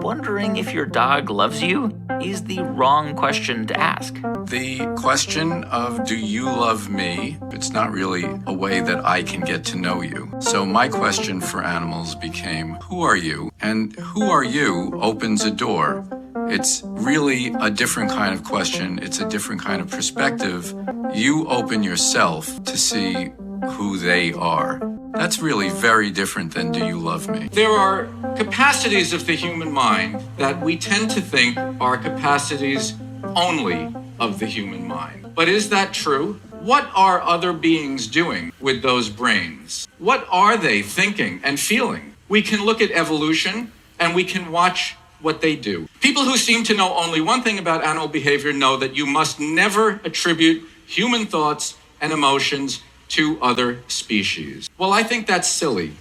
wondering if your dog loves you is the wrong question to ask. The question of, do you love me? It's not really a way that I can get to know you. So my question for animals became, who are you? And who are you opens a door. It's really a different kind of question. It's a different kind of perspective. You open yourself to see who they are. That's really very different than do you love me? There are capacities of the human mind that we tend to think are capacities only of the human mind. But is that true? What are other beings doing with those brains? What are they thinking and feeling? We can look at evolution and we can watch what they do. People who seem to know only one thing about animal behavior know that you must never attribute human thoughts and emotions to other species. Well, I think that's silly,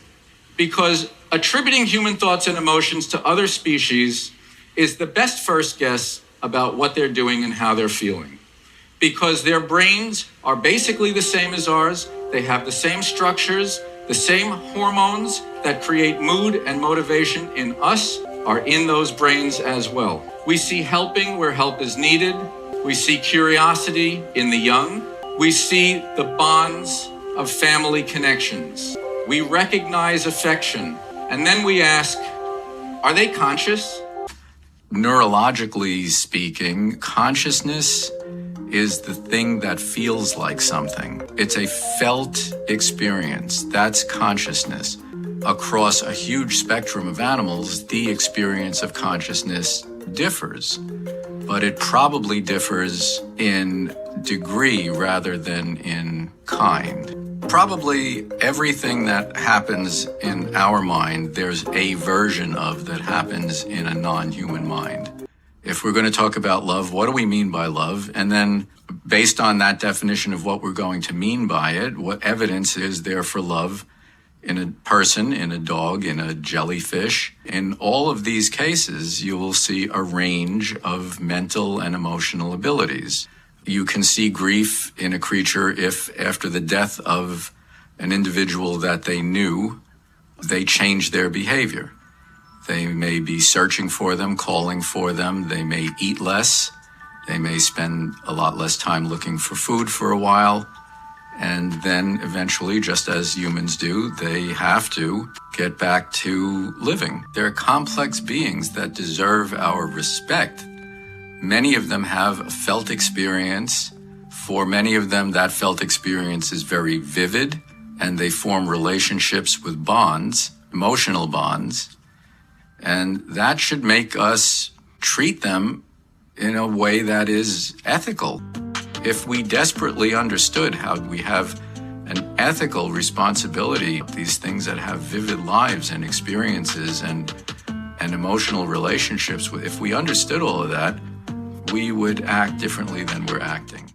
because attributing human thoughts and emotions to other species is the best first guess about what they're doing and how they're feeling. Because their brains are basically the same as ours, they have the same structures, the same hormones that create mood and motivation in us are in those brains as well. We see helping where help is needed. We see curiosity in the young. We see the bonds of family connections. We recognize affection. And then we ask, are they conscious? Neurologically speaking, consciousness is the thing that feels like something. It's a felt experience. That's consciousness. Across a huge spectrum of animals, the experience of consciousness differs, but it probably differs in degree rather than in kind. Probably everything that happens in our mind, there's a version of that happens in a non-human mind. If we're going to talk about love, what do we mean by love? And then based on that definition of what we're going to mean by it, what evidence is there for love in a person, in a dog, in a jellyfish? In all of these cases, you will see a range of mental and emotional abilities. You can see grief in a creature if after the death of an individual that they knew, they change their behavior. They may be searching for them, calling for them. They may eat less. They may spend a lot less time looking for food for a while. And then eventually, just as humans do, they have to get back to living. They're complex beings that deserve our respect. Many of them have a felt experience. For many of them, that felt experience is very vivid, and they form relationships with bonds, emotional bonds. And that should make us treat them in a way that is ethical. If we desperately understood how we have an ethical responsibility, these things that have vivid lives and experiences and emotional relationships, if we understood all of that, we would act differently than we're acting.